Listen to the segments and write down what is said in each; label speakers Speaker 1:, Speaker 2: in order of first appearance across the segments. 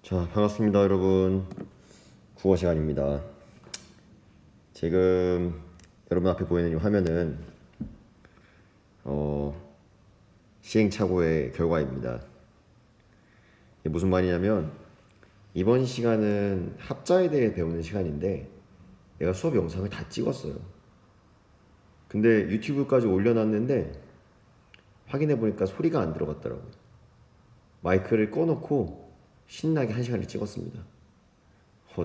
Speaker 1: 자, 반갑습니다, 여러분. 국어 시간입니다. 지금 여러분 앞에 보이는 이 화면은 시행착오의 결과입니다. 이게 무슨 말이냐면 이번 시간은 합자에 대해 배우는 시간인데 내가 수업 영상을 다 찍었어요. 근데 유튜브까지 올려놨는데 확인해 보니까 소리가 안 들어갔더라고요. 마이크를 꺼놓고 신나게 한 시간을 찍었습니다.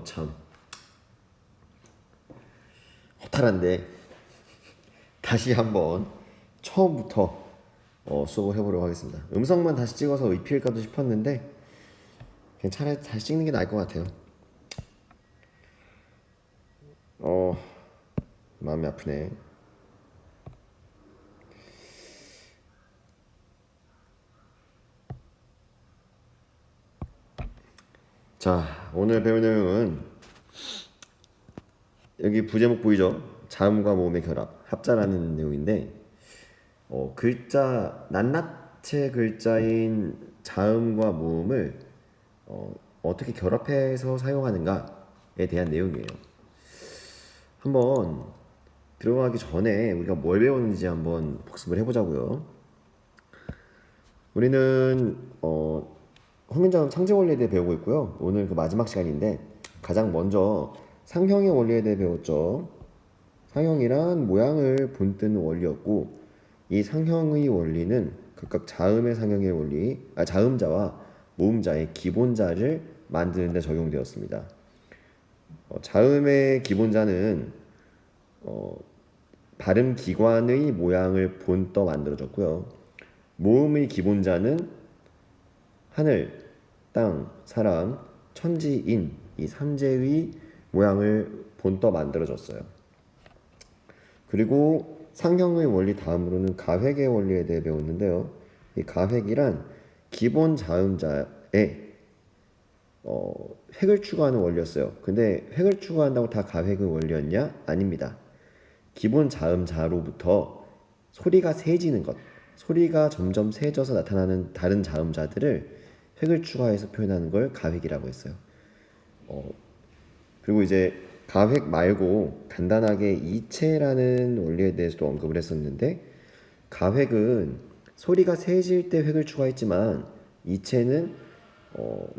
Speaker 1: 참 허탈한데 다시 한번 처음부터 수업을 해보려고 하겠습니다. 음성만 다시 찍어서 의피일까도 싶었는데 그냥 차라리 다시 찍는 게 나을 것 같아요. 마음이 아프네. 자, 오늘 배울 내용은 여기 부제목 보이죠? 자음과 모음의 결합, 합자라는 내용인데 글자 낱낱의 글자인 자음과 모음을 어떻게 결합해서 사용하는가에 대한 내용이에요. 한번 들어가기 전에 우리가 뭘 배웠는지 한번 복습을 해보자고요. 우리는 후민자음 상제 원리에 대해 배우고 있고요. 오늘 그 마지막 시간인데 가장 먼저 상형의 원리에 대해 배웠죠. 상형이란 모양을 본뜨는 원리였고 이 상형의 원리는 각각 자음의 상형의 원리, 자음자와 모음자의 기본자를 만드는 데 적용되었습니다. 자음의 기본자는 발음 기관의 모양을 본떠 만들어졌고요. 모음의 기본자는 하늘, 땅, 사람, 천지인 이 삼재의 모양을 본떠 만들어졌어요. 그리고 상형의 원리 다음으로는 가획의 원리에 대해 배웠는데요. 이 가획이란 기본 자음자에 획을 추가하는 원리였어요. 근데 획을 추가한다고 다 가획의 원리였냐? 아닙니다. 기본 자음자로부터 소리가 세지는 것, 소리가 점점 세져서 나타나는 다른 자음자들을 획을 추가해서 표현하는 걸 가획이라고 했어요. 그리고 이제 가획 말고 간단하게 이체라는 원리에 대해서도 언급을 했었는데 가획은 소리가 세질 때 획을 추가했지만 이체는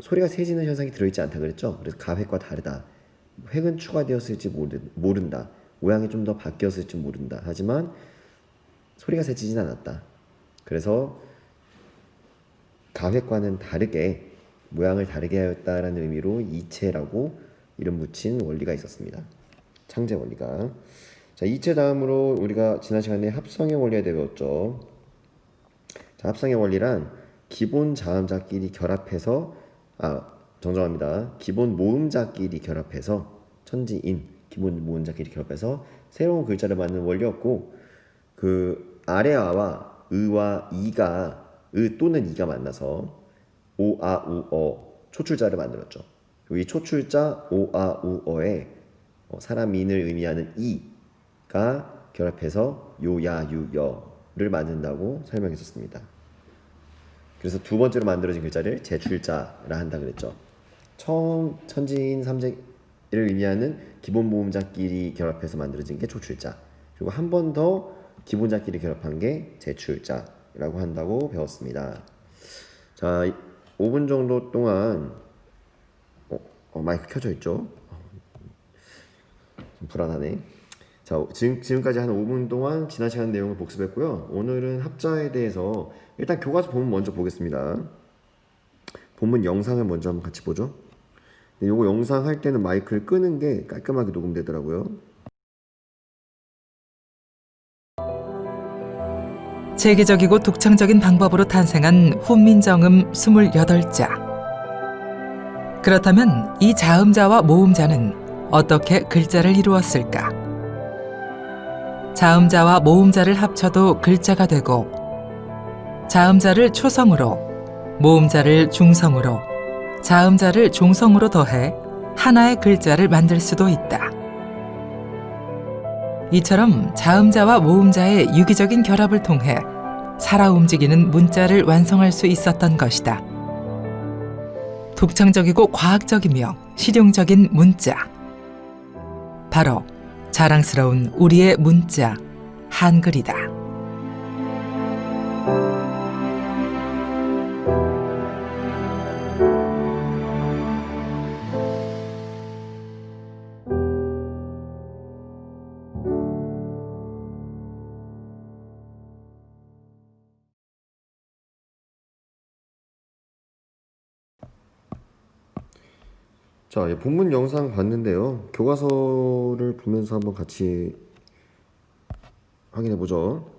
Speaker 1: 소리가 세지는 현상이 들어있지 않다 그랬죠. 그래서 가획과 다르다. 획은 추가되었을지 모른다. 모양이 좀 더 바뀌었을지 모른다. 하지만 소리가 세지진 않았다. 그래서 가획과는 다르게 모양을 다르게 하였다라는 의미로 이체라고 이름 붙인 원리가 있었습니다. 창제 원리가. 자, 이체 다음으로 우리가 지난 시간에 합성의 원리에 대해 배웠죠. 자, 합성의 원리란 기본 자음자끼리 결합해서 정정합니다. 기본 모음자끼리 결합해서 천지인 기본 모음자끼리 결합해서 새로운 글자를 만드는 원리였고 그 아래아와 의와 이가 의 또는 이가 만나서 오, 아, 우, 어 초출자를 만들었죠. 이 초출자 오, 아, 우, 어에 사람인을 의미하는 이가 결합해서 요, 야, 유, 여를 만든다고 설명했었습니다. 그래서 두 번째로 만들어진 글자를 제출자라 한다 그랬죠. 처음 천지인 삼재를 의미하는 기본 모음자끼리 결합해서 만들어진 게 초출자. 그리고 한 번 더 기본자끼리 결합한 게 제출자라고 한다고 배웠습니다. 자, 5분 정도 동안 마이크 켜져 있죠? 좀 불안하네. 자, 지금까지 한 5분 동안 지난 시간 내용을 복습했고요. 오늘은 합자에 대해서 일단 교과서 본문 먼저 보겠습니다. 본문 영상을 먼저 한번 같이 보죠. 요거 영상 할 때는 마이크를 끄는 게 깔끔하게 녹음되더라고요.
Speaker 2: 체계적이고 독창적인 방법으로 탄생한 훈민정음 28자. 그렇다면 이 자음자와 모음자는 어떻게 글자를 이루었을까? 자음자와 모음자를 합쳐도 글자가 되고 자음자를 초성으로, 모음자를 중성으로, 자음자를 중성으로 더해 하나의 글자를 만들 수도 있다. 이처럼 자음자와 모음자의 유기적인 결합을 통해 살아 움직이는 문자를 완성할 수 있었던 것이다. 독창적이고 과학적이며 실용적인 문자. 바로 자랑스러운 우리의 문자, 한글이다.
Speaker 1: 자, 본문 영상 봤는데요. 교과서를 보면서 한번 같이 확인해 보죠.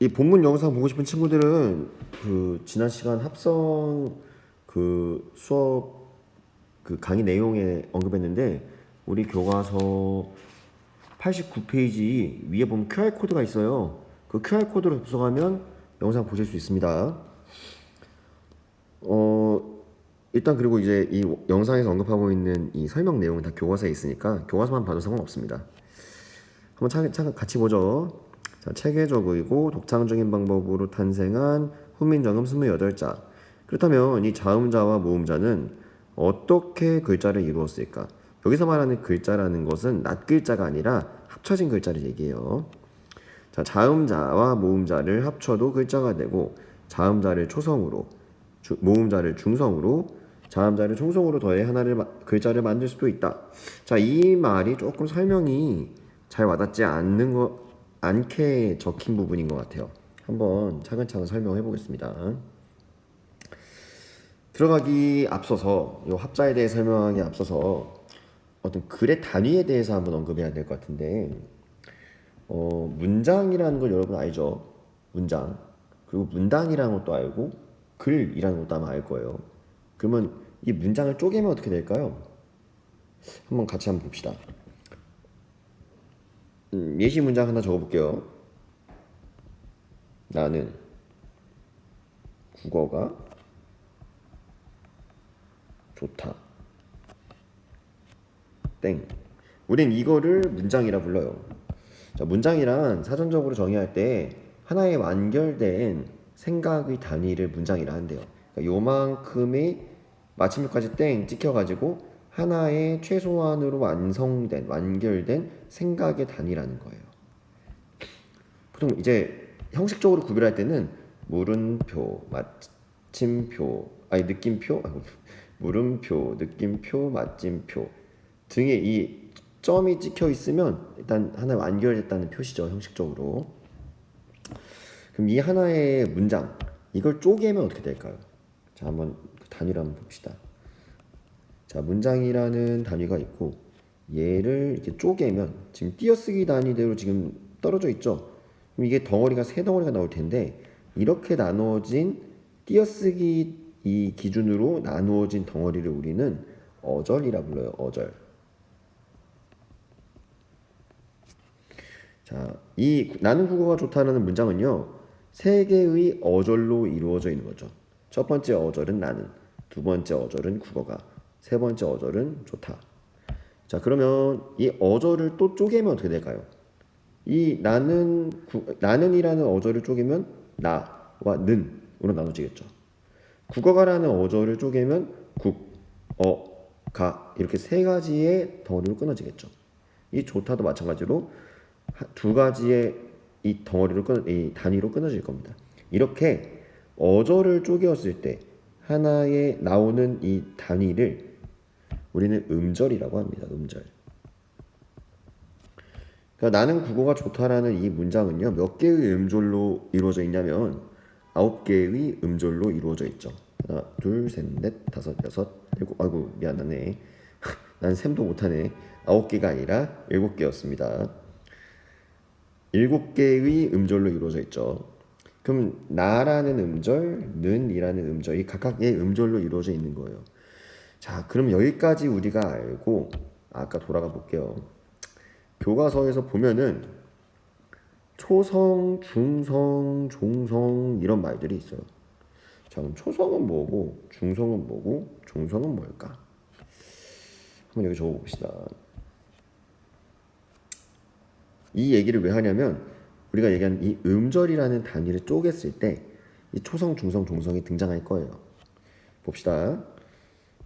Speaker 1: 이 본문 영상 보고 싶은 친구들은 지난 시간 합성 수업 강의 내용에 언급했는데, 우리 교과서 89페이지 위에 보면 QR코드가 있어요. 그 QR코드로 접속하면 영상 보실 수 있습니다. 일단 그리고 이제 이 영상에서 언급하고 있는 이 설명 내용은 다 교과서에 있으니까 교과서만 봐도 상관없습니다. 한번 같이 보죠. 자, 체계적이고 독창적인 방법으로 탄생한 훈민정음 28자. 그렇다면 이 자음자와 모음자는 어떻게 글자를 이루었을까? 여기서 말하는 글자라는 것은 낱글자가 아니라 합쳐진 글자를 얘기해요. 자, 자음자와 모음자를 합쳐도 글자가 되고, 자음자를 초성으로, 모음자를 중성으로, 자음자를 총성으로 더해 글자를 만들 수도 있다. 자, 이 말이 조금 설명이 잘 와닿지 않게 적힌 부분인 것 같아요. 한번 차근차근 설명해 보겠습니다. 들어가기 앞서서, 이 합자에 대해 설명하기 앞서서 어떤 글의 단위에 대해서 한번 언급해야 될 것 같은데, 문장이라는 걸 여러분 알죠? 문장. 그리고 문단이라는 것도 알고 글이라는 것도 아마 알 거예요. 그러면 이 문장을 쪼개면 어떻게 될까요? 한번 봅시다. 예시 문장 하나 적어볼게요. 나는 국어가 좋다. 땡. 우린 이거를 문장이라 불러요. 자, 문장이란 사전적으로 정의할 때 하나의 완결된 생각의 단위를 문장이라 한대요. 그러니까 요만큼의 마침표까지 땡 찍혀가지고 하나의 최소한으로 완결된 생각의 단위라는 거예요. 보통 이제 형식적으로 구별할 때는 물음표, 마침표, 느낌표, 물음표, 느낌표, 마침표 등에 이 점이 찍혀 있으면 일단 하나 완결됐다는 표시죠, 형식적으로. 그럼 이 하나의 문장, 이걸 쪼개면 어떻게 될까요? 자, 한번 그 단위를 한번 봅시다. 자, 문장이라는 단위가 있고, 얘를 이렇게 쪼개면 지금 띄어쓰기 단위대로 지금 떨어져 있죠. 그럼 이게 덩어리가 세 덩어리가 나올 텐데, 이렇게 나누어진 띄어쓰기 이 기준으로 나누어진 덩어리를 우리는 어절이라 불러요. 어절. 자, 이 나는 국어가 좋다라는 문장은요, 세 개의 어절로 이루어져 있는 거죠. 첫 번째 어절은 나는, 두 번째 어절은 국어가, 세 번째 어절은 좋다. 자, 그러면 이 어절을 또 쪼개면 어떻게 될까요? 이 나는이라는 어절을 쪼개면 나와 는으로 나눠지겠죠. 국어가라는 어절을 쪼개면 국, 가 이렇게 세 가지의 덩어리로 끊어지겠죠. 이 좋다도 마찬가지로 두 가지의 이 단위로 끊어질 겁니다. 이렇게 어절을 쪼개었을 때 하나에 나오는 이 단위를 우리는 음절이라고 합니다. 음절. 그러니까 나는 국어가 좋다라는 이 문장은요, 몇 개의 음절로 이루어져 있냐면 9개의 음절로 이루어져 있죠. 하나, 둘, 셋, 넷, 다섯, 여섯, 일곱. 아이고 미안하네. 난 셈도 못하네. 9개가 아니라 7개였습니다. 7개의 음절로 이루어져 있죠. 그럼 나라는 음절, 는이라는 음절이 각각의 음절로 이루어져 있는 거예요. 자, 그럼 여기까지 우리가 알고 아까 돌아가 볼게요. 교과서에서 보면은 초성, 중성, 종성 이런 말들이 있어요. 자, 그럼 초성은 뭐고, 중성은 뭐고, 종성은 뭘까? 한번 여기 적어봅시다. 이 얘기를 왜 하냐면 우리가 얘기한 이 음절이라는 단위를 쪼갰을 때 이 초성, 중성, 종성이 등장할 거예요. 봅시다.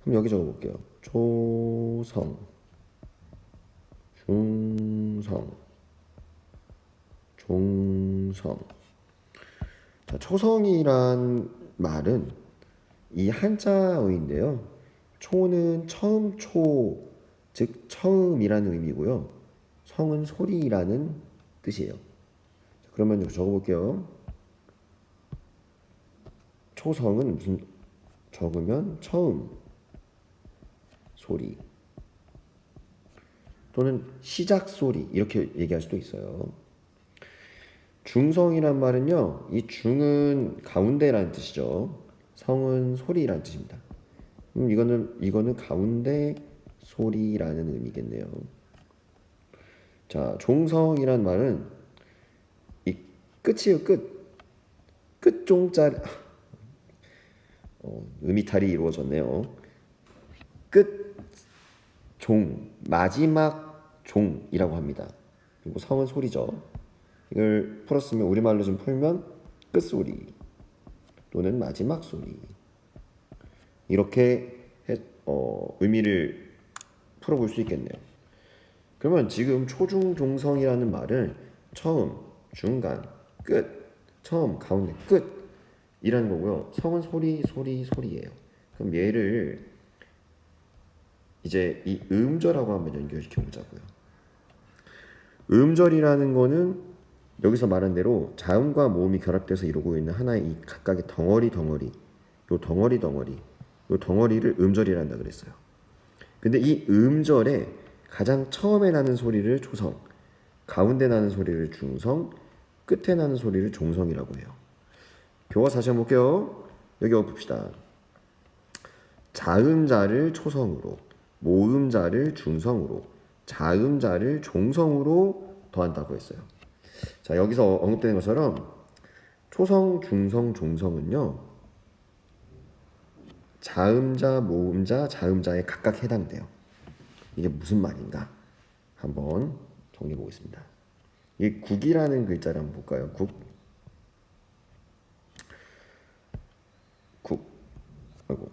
Speaker 1: 그럼 여기 적어볼게요. 초성, 중성, 종성. 자, 초성이란 말은 이 한자어인데요. 초는 처음 초, 즉 처음이라는 의미고요. 성은 소리라는 뜻이에요. 그러면 이거 적어볼게요. 초성은 무슨 적으면 처음 소리 또는 시작 소리 이렇게 얘기할 수도 있어요. 중성이란 말은요, 이 중은 가운데라는 뜻이죠. 성은 소리라는 뜻입니다. 이거는 가운데 소리라는 의미겠네요. 자, 종성이란 말은 이 끝이에요, 끝 종자 음이탈이 이루어졌네요. 끝 종, 마지막 종이라고 합니다. 그리고 성은 소리죠. 이걸 풀었으면 우리말로 좀 풀면 끝소리 또는 마지막 소리 이렇게 의미를 풀어볼 수 있겠네요. 그러면 지금 초중종성이라는 말은 처음, 중간, 끝, 처음, 가운데, 끝이라는 거고요. 성은 소리예요. 그럼 얘를 이제 이 음절하고 한번 연결시켜 보자고요. 음절이라는 거는 여기서 말한 대로 자음과 모음이 결합돼서 이루고 있는 하나의 이 각각의 덩어리, 요 덩어리를 음절이란다 그랬어요. 근데 이 음절에 가장 처음에 나는 소리를 초성, 가운데 나는 소리를 중성, 끝에 나는 소리를 종성이라고 해요. 교과 다시 한번 볼게요. 여기 봅시다. 자음자를 초성으로, 모음자를 중성으로, 자음자를 종성으로 더한다고 했어요. 자, 여기서 언급되는 것처럼 초성, 중성, 종성은요, 자음자, 모음자, 자음자에 각각 해당돼요. 이게 무슨 말인가? 한번 정리해 보겠습니다. 이 국이라는 글자를 한번 볼까요? 국. 아이고.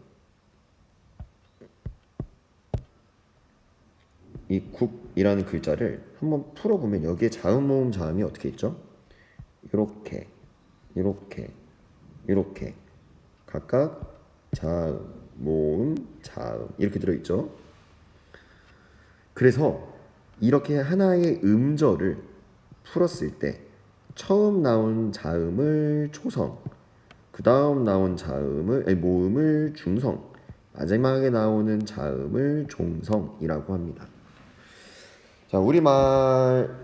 Speaker 1: 이 국이라는 글자를 한번 풀어보면 여기에 자음, 모음, 자음이 어떻게 있죠? 이렇게 각각 자음, 모음, 자음 이렇게 들어있죠. 그래서 이렇게 하나의 음절을 풀었을 때 처음 나온 자음을 초성, 그 다음 나온 모음을 중성, 마지막에 나오는 자음을 종성이라고 합니다. 자, 우리말은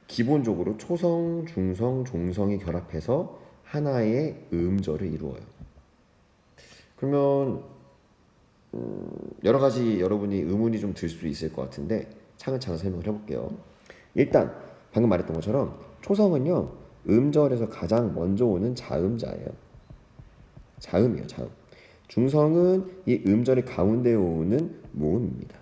Speaker 1: 기본적으로 초성, 중성, 종성이 결합해서 하나의 음절을 이루어요. 그러면 여러 가지 여러분이 의문이 좀 들 수 있을 것 같은데 차근차근 설명을 해볼게요. 일단 방금 말했던 것처럼 초성은요, 음절에서 가장 먼저 오는 자음자예요. 자음이에요, 자음. 중성은 이 음절의 가운데에 오는 모음입니다.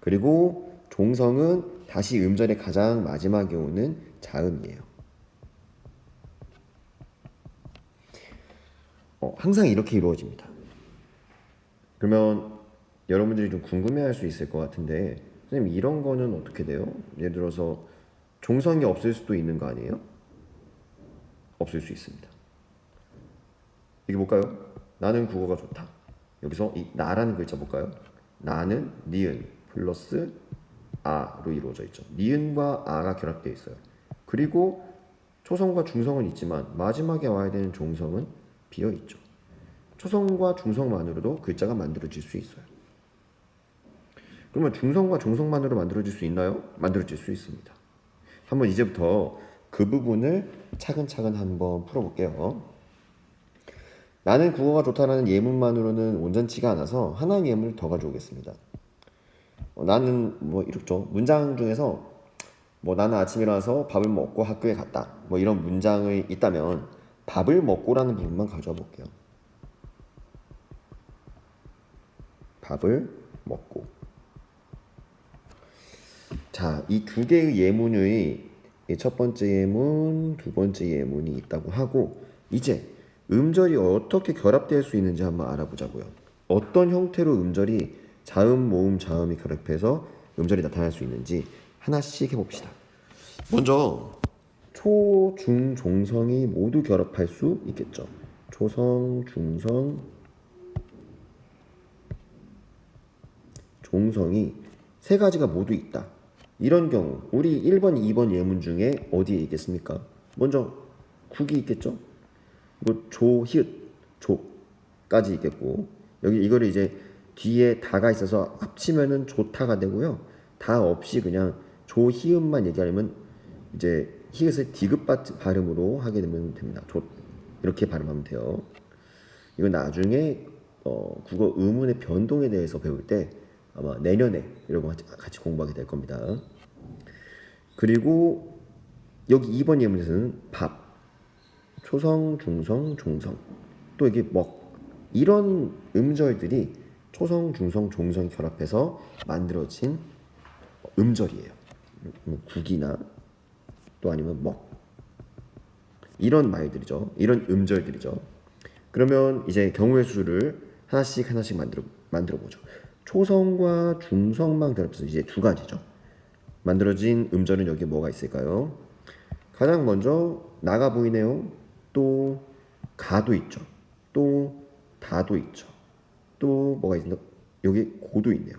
Speaker 1: 그리고 종성은 다시 음절의 가장 마지막에 오는 자음이에요. 항상 이렇게 이루어집니다. 그러면 여러분들이 좀 궁금해할 수 있을 것 같은데, 선생님 이런 거는 어떻게 돼요? 예를 들어서 종성이 없을 수도 있는 거 아니에요? 없을 수 있습니다. 이게 뭘까요? 나는 국어가 좋다. 여기서 이 나라는 글자 볼까요? 나는 니은 플러스 아로 이루어져 있죠. 니은과 아가 결합되어 있어요. 그리고 초성과 중성은 있지만 마지막에 와야 되는 종성은 비어 있죠. 초성과 중성만으로도 글자가 만들어질 수 있어요. 그러면 중성과 종성만으로 만들어질 수 있나요? 만들어질 수 있습니다. 한번 이제부터 그 부분을 차근차근 한번 풀어볼게요. 나는 국어가 좋다라는 예문만으로는 온전치가 않아서 하나의 예문을 더 가져오겠습니다. 나는 이렇죠. 문장 중에서 나는 아침에 일어나서 밥을 먹고 학교에 갔다. 이런 문장이 있다면 밥을 먹고라는 부분만 가져와 볼게요. 밥을 먹고. 자, 이 두 개의 예문의 이 첫 번째 예문, 두 번째 예문이 있다고 하고 이제 음절이 어떻게 결합될 수 있는지 한번 알아보자고요. 어떤 형태로 음절이 자음, 모음, 자음이 결합해서 음절이 나타날 수 있는지 하나씩 해봅시다. 먼저 초, 중, 종성이 모두 결합할 수 있겠죠. 초성, 중성, 종성이 세 가지가 모두 있다. 이런 경우 우리 1번, 2번 예문 중에 어디에 있겠습니까? 먼저 국이 있겠죠. 뭐 조, 히읗, 조까지 있겠고 여기 이거를 이제 뒤에 다가 있어서 합치면은 조타가 되고요. 다 없이 그냥 조, 히읗만 얘기하려면 이제 히읗을 디귿 발음으로 하게 되면 됩니다. 조 이렇게 발음하면 돼요. 이건 나중에 국어 의문의 변동에 대해서 배울 때 아마 내년에 이런 거 같이 공부하게 될 겁니다. 그리고 여기 2번 예문에서는 밥, 초성, 중성, 종성, 또 이게 먹 이런 음절들이 초성, 중성, 종성이 결합해서 만들어진 음절이에요. 뭐 국이나 또 아니면 먹 이런 말들이죠. 이런 음절들이죠. 그러면 이제 경우의 수를 하나씩 만들어 보죠. 초성과 중성만 결합해서 이제 두 가지죠. 만들어진 음절은 여기 뭐가 있을까요? 가장 먼저 나가 보이네요. 또 가도 있죠. 또 다도 있죠. 또 뭐가 있나? 여기 고도 있네요.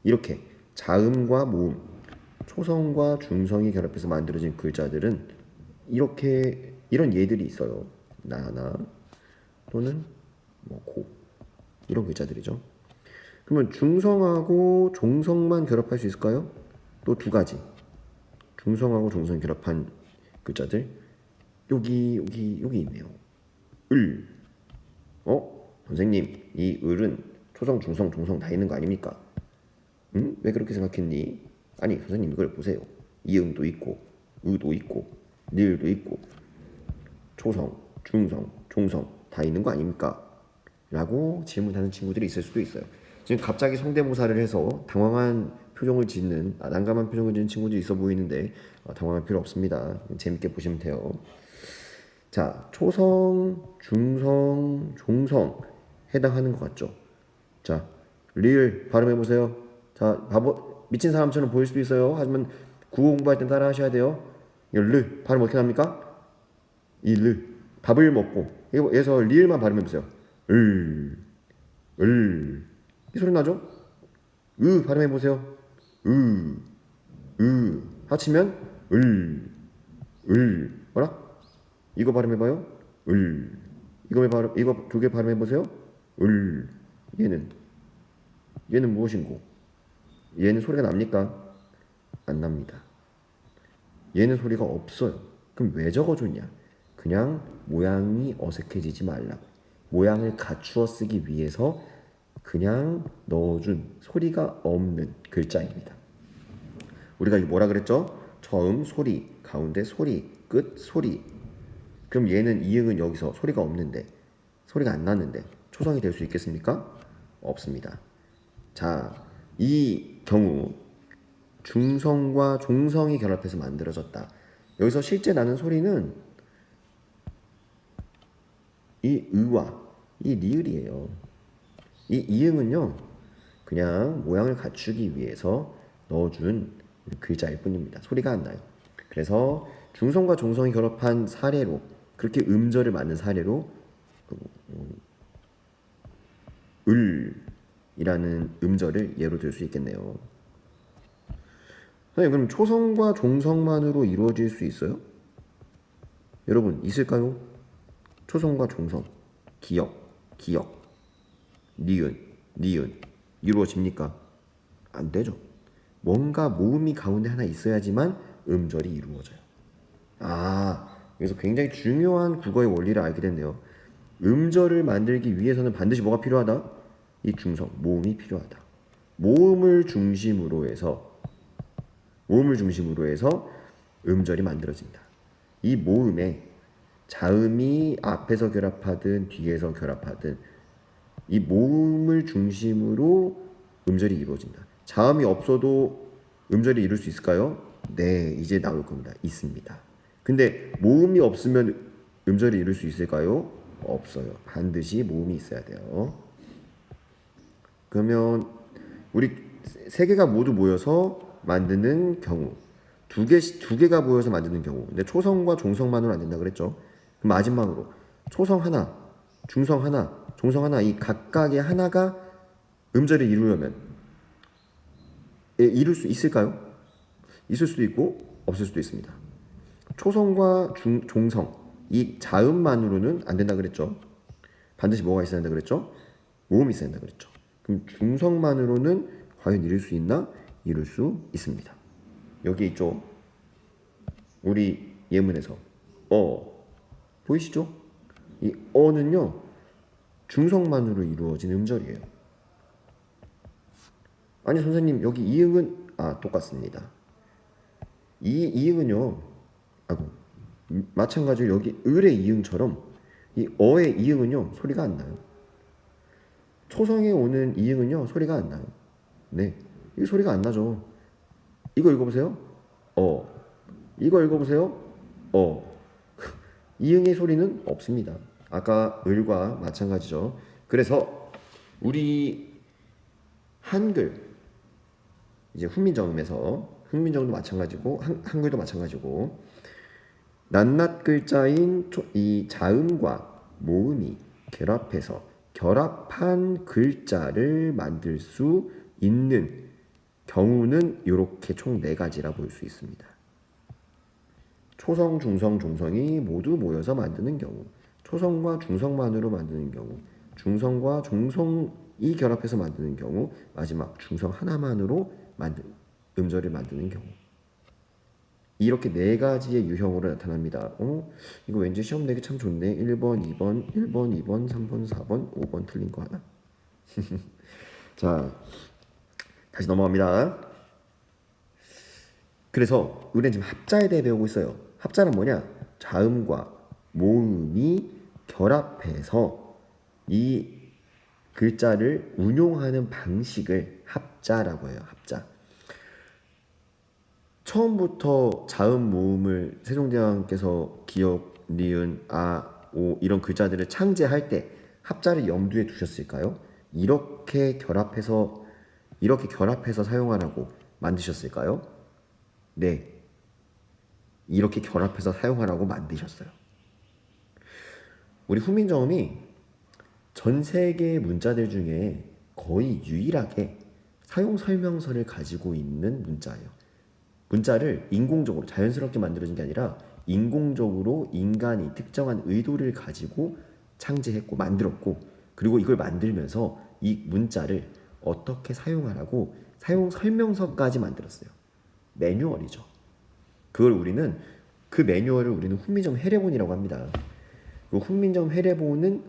Speaker 1: 이렇게 자음과 모음, 초성과 중성이 결합해서 만들어진 글자들은 이렇게 이런 예들이 있어요. 나나 또는 뭐 고 이런 글자들이죠. 그러면 중성하고 종성만 결합할 수 있을까요? 또 두 가지. 중성하고 종성 결합한 글자들 여기 있네요. 을. 선생님, 이 을은 초성, 중성, 종성 다 있는 거 아닙니까? 응? 왜 그렇게 생각했니? 아니, 선생님 이걸 보세요. 이응도 있고, 의도 있고, 니을도 있고, 초성, 중성, 종성 다 있는 거 아닙니까? 라고 질문하는 친구들이 있을 수도 있어요. 지금 갑자기 성대모사를 해서 당황한 표정을 짓는 난감한 표정을 짓는 친구도 있어 보이는데 당황할 필요 없습니다. 재밌게 보시면 돼요. 자, 초성, 중성, 종성 해당하는 것 같죠? 자, 리을 발음해 보세요. 자, 바보 미친 사람처럼 보일 수도 있어요. 하지만 국어 공부할 땐 따라 하셔야 돼요. 르 발음 어떻게 합니까? 이 르 밥을 먹고 여기서 리을만 발음해 보세요. 이 소리 나죠? 발음해 보세요. 합치면 뭐라? 이거 발음해봐요. 이거 두 개 발음해보세요. 얘는 무엇인고? 얘는 소리가 납니까? 안 납니다. 얘는 소리가 없어요. 그럼 왜 적어줬냐? 그냥 모양이 어색해지지 말라고. 모양을 갖추어 쓰기 위해서 그냥 넣어준 소리가 없는 글자입니다. 우리가 뭐라 그랬죠? 처음 소리, 가운데 소리, 끝 소리. 그럼 얘는 이응은 여기서 소리가 없는데 소리가 안 나는데 초성이 될 수 있겠습니까? 없습니다. 자, 이 경우 중성과 종성이 결합해서 만들어졌다. 여기서 실제 나는 소리는 이 의와 이 리을이에요. 이 이응은요 그냥 모양을 갖추기 위해서 넣어준 글자일 뿐입니다. 소리가 안 나요. 그래서 중성과 종성이 결합한 사례로 그렇게 음절을 맞는 사례로 을이라는 음절을 예로 들 수 있겠네요. 선생님, 그럼 초성과 종성만으로 이루어질 수 있어요? 여러분 있을까요? 초성과 종성, 기역, 니은 이루어집니까? 안 되죠. 뭔가 모음이 가운데 하나 있어야지만 음절이 이루어져요. 그래서 굉장히 중요한 국어의 원리를 알게 됐네요. 음절을 만들기 위해서는 반드시 뭐가 필요하다? 이 중성, 모음이 필요하다. 모음을 중심으로 해서 음절이 만들어진다. 이 모음에 자음이 앞에서 결합하든 뒤에서 결합하든 이 모음을 중심으로 음절이 이루어진다. 자음이 없어도 음절이 이룰 수 있을까요? 네, 이제 나올 겁니다. 있습니다. 근데 모음이 없으면 음절을 이룰 수 있을까요? 없어요. 반드시 모음이 있어야 돼요. 그러면 우리 세 개가 모두 모여서 만드는 경우, 두 개가 모여서 만드는 경우. 근데 초성과 종성만으로 안 된다 그랬죠. 그럼 마지막으로 초성 하나, 중성 하나, 종성 하나 이 각각의 하나가 음절을 이루려면 이룰 수 있을까요? 있을 수도 있고 없을 수도 있습니다. 초성과 종성 이 자음만으로는 안 된다 그랬죠. 반드시 뭐가 있어야 된다 그랬죠? 모음이 있어야 된다 그랬죠. 그럼 중성만으로는 과연 이룰 수 있나? 이룰 수 있습니다. 여기 있죠. 우리 예문에서 보이시죠? 이 어는요 중성만으로 이루어진 음절이에요. 아니 선생님 여기 이응은 똑같습니다. 이 이응은요 마찬가지로 여기 을의 이응처럼 이 어의 이응은요 소리가 안 나요. 초성에 오는 이응은요 소리가 안 나요. 네, 이 소리가 안 나죠. 이거 읽어보세요. 이거 읽어보세요. 이응의 소리는 없습니다. 아까 을과 마찬가지죠. 그래서 우리 한글 이제 훈민정음도 마찬가지고 한글도 마찬가지고 낱낱 글자인 이 자음과 모음이 결합해서 결합한 글자를 만들 수 있는 경우는 이렇게 총 4가지라 볼 수 있습니다. 초성, 중성, 종성이 모두 모여서 만드는 경우, 초성과 중성만으로 만드는 경우, 중성과 종성이 결합해서 만드는 경우, 마지막 중성 하나만으로 음절을 만드는 경우. 이렇게 4가지의 유형으로 나타납니다. 이거 왠지 시험 내기 참 좋네. 1번, 2번, 3번, 4번, 5번 틀린 거 하나. 자, 다시 넘어갑니다. 그래서 우리는 지금 합자에 대해 배우고 있어요. 합자는 뭐냐? 자음과 모음이 결합해서 이 글자를 운용하는 방식을 합자라고 해요. 합자. 처음부터 자음 모음을 세종대왕께서 기역, 니은, 오 이런 글자들을 창제할 때 합자를 염두에 두셨을까요? 이렇게 결합해서 사용하라고 만드셨을까요? 네. 이렇게 결합해서 사용하라고 만드셨어요. 우리 훈민정음이 전 세계의 문자들 중에 거의 유일하게 사용 설명서를 가지고 있는 문자예요. 문자를 인공적으로 자연스럽게 만들어진 게 아니라 인공적으로 인간이 특정한 의도를 가지고 창제했고 만들었고 그리고 이걸 만들면서 이 문자를 어떻게 사용하라고 사용 설명서까지 만들었어요. 매뉴얼이죠. 그 매뉴얼을 우리는 훈민정음 해례본이라고 합니다. 그 훈민정음 해례본은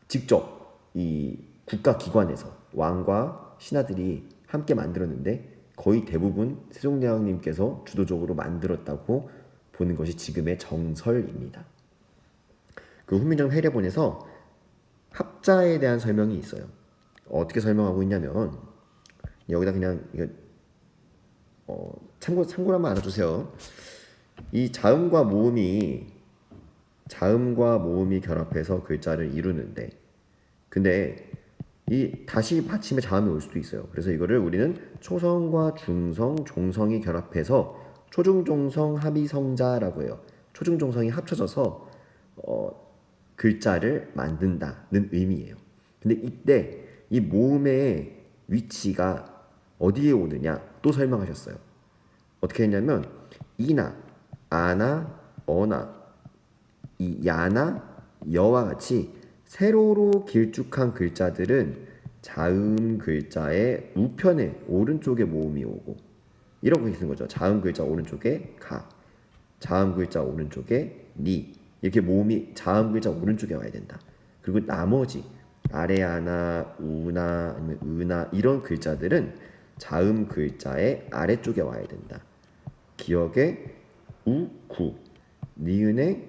Speaker 1: 직접 이 국가기관에서 왕과 신하들이 함께 만들었는데 거의 대부분 세종대왕님께서 주도적으로 만들었다고 보는 것이 지금의 정설입니다. 그 훈민정음 해례본에서 합자에 대한 설명이 있어요. 어떻게 설명하고 있냐면 여기다 그냥 이거 참고로 한번 알아주세요. 이 자음과 모음이 결합해서 글자를 이루는데 근데 이 다시 받침에 자음이 올 수도 있어요. 그래서 이거를 우리는 초성과 중성, 종성이 결합해서 초중종성 합이성자라고 해요. 초중종성이 합쳐져서 글자를 만든다는 의미예요. 근데 이때 이 모음의 위치가 어디에 오느냐 또 설명하셨어요. 어떻게 했냐면 이나, 아나, 어나, 이 야나, 여와 같이 세로로 길쭉한 글자들은 자음 글자의 우편에 오른쪽에 모음이 오고 이렇게 쓰는 거죠. 자음 글자 오른쪽에 가, 자음 글자 오른쪽에 니 이렇게 모음이 자음 글자 오른쪽에 와야 된다. 그리고 나머지 아래아나, 우나, 아니면 으나 이런 글자들은 자음 글자의 아래쪽에 와야 된다. 기역에 우, 구, 니은에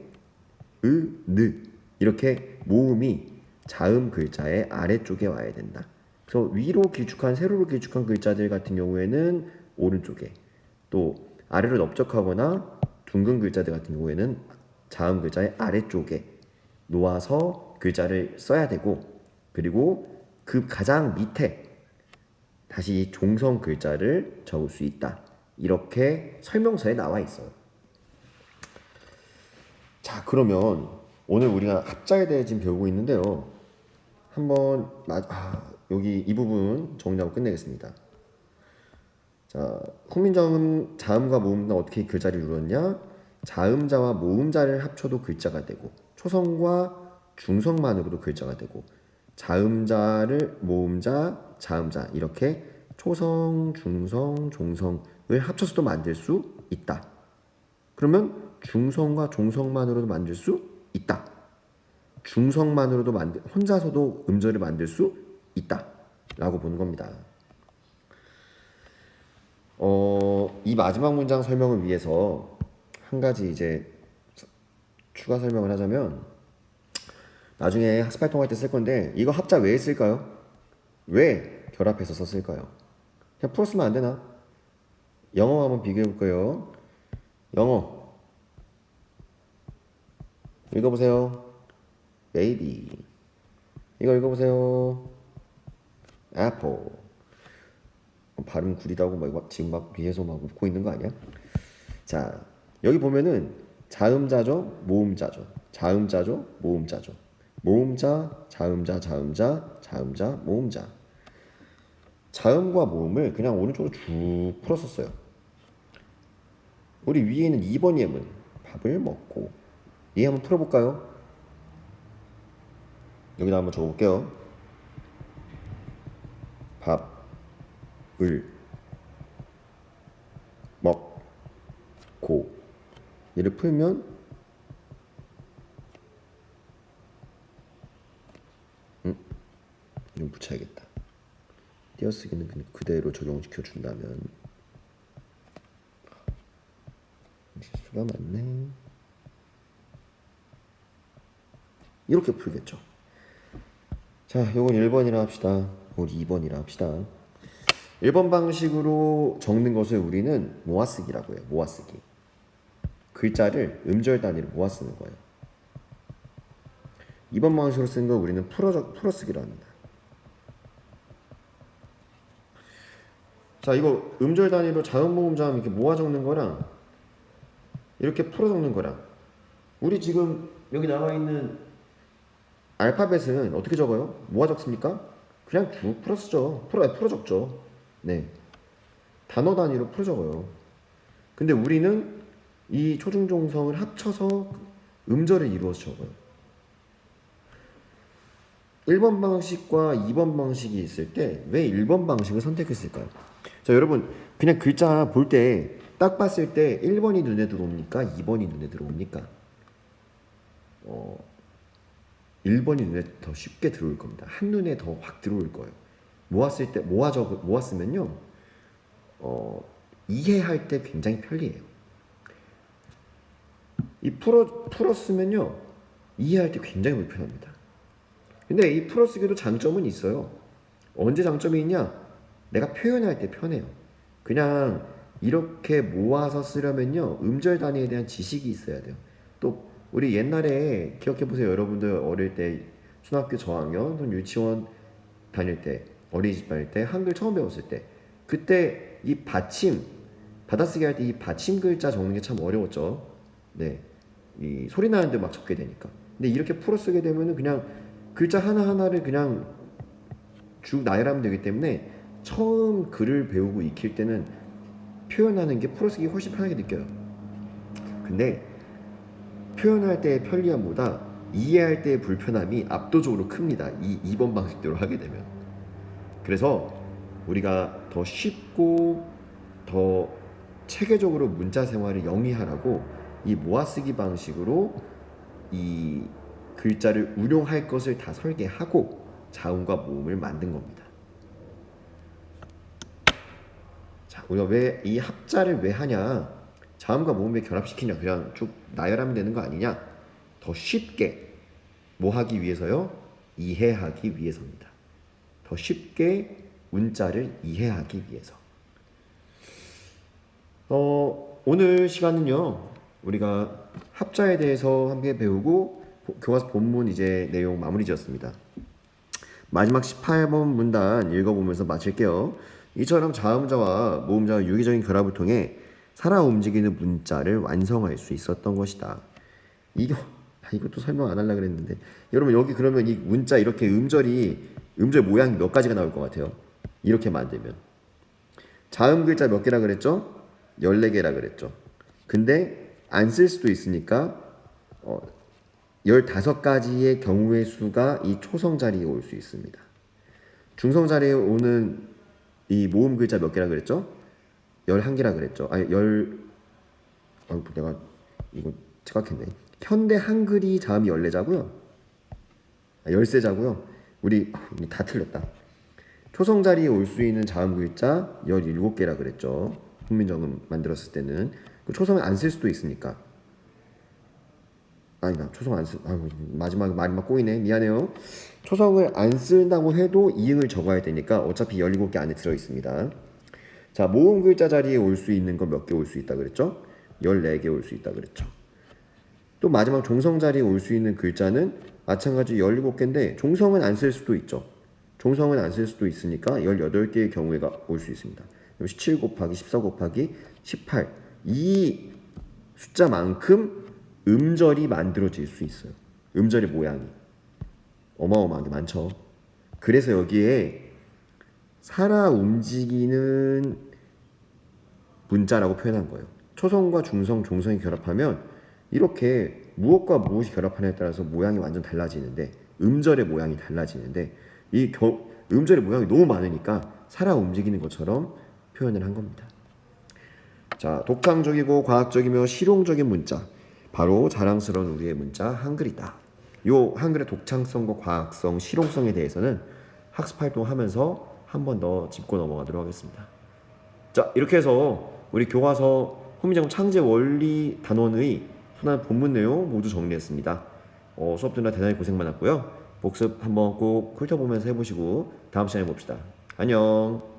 Speaker 1: 으, 느 이렇게 모음이 자음 글자의 아래쪽에 와야 된다. 그래서 위로 길쭉한 세로로 길쭉한 글자들 같은 경우에는 오른쪽에, 또 아래로 넓적하거나 둥근 글자들 같은 경우에는 자음 글자의 아래쪽에 놓아서 글자를 써야 되고, 그리고 그 가장 밑에 다시 종성 글자를 적을 수 있다. 이렇게 설명서에 나와 있어요. 자, 그러면 오늘 우리가 합자에 대해 지금 배우고 있는데요. 한번 여기 이 부분 정리하고 끝내겠습니다. 자, 훈민정음 자음과 모음자 어떻게 글자를 이루었냐? 자음자와 모음자를 합쳐도 글자가 되고, 초성과 중성만으로도 글자가 되고, 자음자를 모음자, 자음자 이렇게 초성, 중성, 종성을 합쳐서도 만들 수 있다. 그러면 중성과 종성만으로도 만들 수 있다. 중성만으로도 혼자서도 음절을 만들 수 있다. 라고 보는 겁니다. 이 마지막 문장 설명을 위해서 한 가지 이제 추가 설명을 하자면, 나중에 학습 활동할 때 쓸 건데, 이거 합자 왜 쓸까요? 왜 결합해서 썼을까요? 그냥 풀었으면 안 되나? 영어 한번 비교해 볼까요? 영어 읽어보세요. baby. 이거 읽어보세요. apple. 발음 구리다고 지금 막 뒤에서 막 웃고 있는 거 아니야? 자, 여기 보면은 자음자죠, 모음자죠. 자음자죠, 모음자죠. 모음자, 자음자, 자음자, 자음자, 모음자. 자음과 모음을 그냥 오른쪽으로 쭉 풀었었어요. 우리 위에 있는 2번 예문, 밥을 먹고. 얘 한번 풀어볼까요? 여기다 한번 적어볼게요. 밥을 먹고. 얘를 풀면 좀 붙여야겠다. 띄어쓰기는 그냥 그대로 적용시켜 준다면. 실수가 많네. 이렇게 풀겠죠. 자, 요건 1번이라 합시다. 우리 2번이라 합시다. 1번 방식으로 적는 것을 우리는 모아쓰기라고 해요. 모아쓰기. 글자를 음절 단위로 모아 쓰는 거예요. 2번 방식으로 쓰는 걸 우리는 풀어쓰기로 합니다. 자, 이거 음절 단위로 자음, 모음, 자음 이렇게 모아 적는 거랑 이렇게 풀어 적는 거랑, 우리 지금 여기 나와 있는 알파벳은 어떻게 적어요? 모아 적습니까? 그냥 쭉 풀어 쓰죠. 풀어 적죠. 네. 단어 단위로 풀어 적어요. 근데 우리는 이 초중종성을 합쳐서 음절을 이루어서 적어요. 1번 방식과 2번 방식이 있을 때 왜 1번 방식을 선택했을까요? 자, 여러분 그냥 글자 볼 때 딱 봤을 때 1번이 눈에 들어옵니까? 2번이 눈에 들어옵니까? 1번이 눈에 더 쉽게 들어올 겁니다. 한눈에 더 확 들어올 거예요. 모았을 때 모았으면요. 이해할 때 굉장히 편리해요. 이 풀었으면요. 이해할 때 굉장히 불편합니다. 근데 이 풀어쓰기도 장점은 있어요. 언제 장점이 있냐? 내가 표현할 때 편해요. 그냥 이렇게 모아서 쓰려면요. 음절 단위에 대한 지식이 있어야 돼요. 또 우리 옛날에 기억해보세요. 여러분들 어릴 때 중학교 저학년 또는 유치원 다닐 때, 어린이집 다닐 때, 한글 처음 배웠을 때, 그때 이 받침, 받아쓰기 할 때 이 받침 글자 적는 게 참 어려웠죠. 네, 이 소리 나는데 막 적게 되니까. 근데 이렇게 풀어 쓰게 되면은 그냥 글자 하나하나를 그냥 쭉 나열하면 되기 때문에 처음 글을 배우고 익힐 때는 표현하는 게 풀어쓰기 훨씬 편하게 느껴요. 근데 표현할 때의 편리함보다 이해할 때의 불편함이 압도적으로 큽니다. 이 2번 방식대로 하게 되면. 그래서 우리가 더 쉽고 더 체계적으로 문자 생활을 영위하라고 이 모아쓰기 방식으로 이 글자를 운용할 것을 다 설계하고 자음과 모음을 만든 겁니다. 자, 우리가 왜 이 합자를 왜 하냐? 자음과 모음을 결합시키냐? 그냥 쭉 나열하면 되는 거 아니냐? 더 쉽게 뭐 하기 위해서요? 이해하기 위해서입니다. 더 쉽게 문자를 이해하기 위해서. 오늘 시간은요, 우리가 합자에 대해서 함께 배우고 교과서 본문 이제 내용 마무리 지었습니다. 마지막 18번 문단 읽어보면서 마칠게요. 이처럼 자음자와 모음자와 유기적인 결합을 통해 살아 움직이는 문자를 완성할 수 있었던 것이다. 이것도 설명 안 하려고 그랬는데, 여러분 여기 그러면 이 문자 이렇게 음절 모양이 몇 가지가 나올 것 같아요? 이렇게 만들면 자음 글자 몇 개라 그랬죠? 14개라 그랬죠. 근데 안 쓸 수도 있으니까 15가지의 경우의 수가 이 초성 자리에 올 수 있습니다. 중성 자리에 오는 이 모음 글자 몇 개라 그랬죠? 11개라 그랬죠. 내가 이거 착각했네. 현대 한글이 자음이 14자고요. 13자고요. 우리 다 틀렸다. 초성 자리에 올 수 있는 자음 글자 17개라 그랬죠. 훈민정음 만들었을 때는. 그 초성을 안 쓸 수도 있으니까. 아니다. 초성 안 마지막 꼬이네. 미안해요. 초성을 안 쓴다고 해도 이응을 적어야 되니까 어차피 17개 안에 들어 있습니다. 자, 모음 글자 자리에 올 수 있는 거 몇 개 올 수 있다 그랬죠? 14개 올 수 있다 그랬죠. 또 마지막 종성 자리에 올 수 있는 글자는 마찬가지 17개인데 종성은 안 쓸 수도 있죠. 종성은 안 쓸 수도 있으니까 18개의 경우가 올 수 있습니다. 17 곱하기 14 곱하기 18 이 숫자만큼 음절이 만들어질 수 있어요. 음절의 모양이 어마어마하게 많죠. 그래서 여기에 살아 움직이는 문자라고 표현한 거예요. 초성과 중성, 종성이 결합하면 이렇게 무엇과 무엇이 결합하냐에 따라서 모양이 완전 달라지는데 음절의 모양이 달라지는데 음절의 모양이 너무 많으니까 살아 움직이는 것처럼 표현을 한 겁니다. 자, 독창적이고 과학적이며 실용적인 문자, 바로 자랑스러운 우리의 문자 한글이다. 요 한글의 독창성과 과학성, 실용성에 대해서는 학습 활동하면서 한 번 더 짚고 넘어가도록 하겠습니다. 자, 이렇게 해서 우리 교과서 훈민정음 창제 원리 단원의 순환 본문 내용 모두 정리했습니다. 수업 듣느라 대단히 고생 많았고요. 복습 한번 꼭 훑어보면서 해보시고 다음 시간에 봅시다. 안녕.